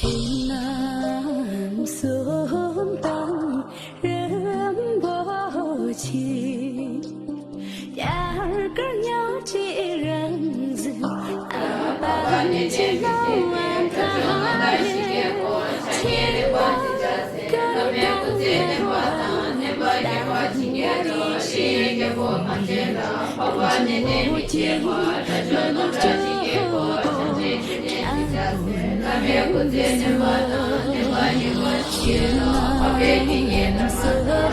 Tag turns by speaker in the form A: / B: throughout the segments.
A: 情难送当人不齐，第二个要几人子，把你见到晚他也，千万个当人话，当我的心不停，能就不见我，天难送的人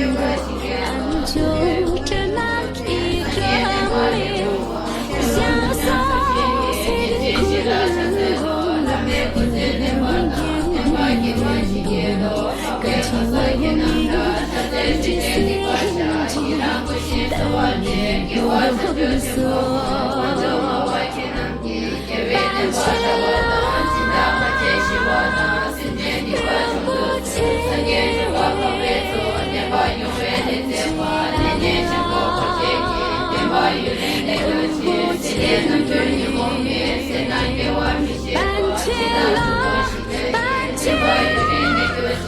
A: 不齐，就这那一张脸，相送谁的苦，感情我有你，人之心情，但我不说。半千人不齐。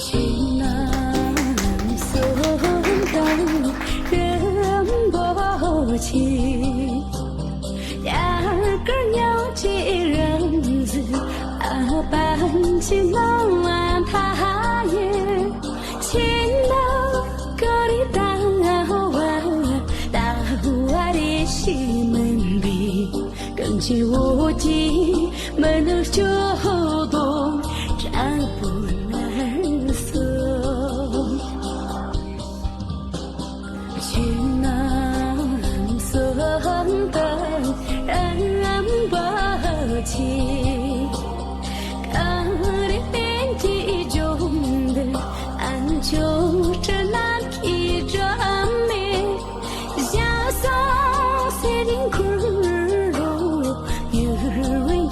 A: 情难送当人不齐，第二个要几人子，半斤能安他也，亲了个里大碗，大碗的西门里，更亲无尽，门能就动，战不难送。情难送的人不齐，可怜其中的俺就这那一张脸，相送谁的苦肉，有人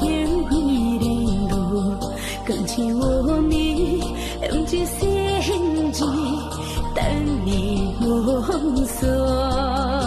A: 有你的路，更亲我你，用尽心机等你梦索。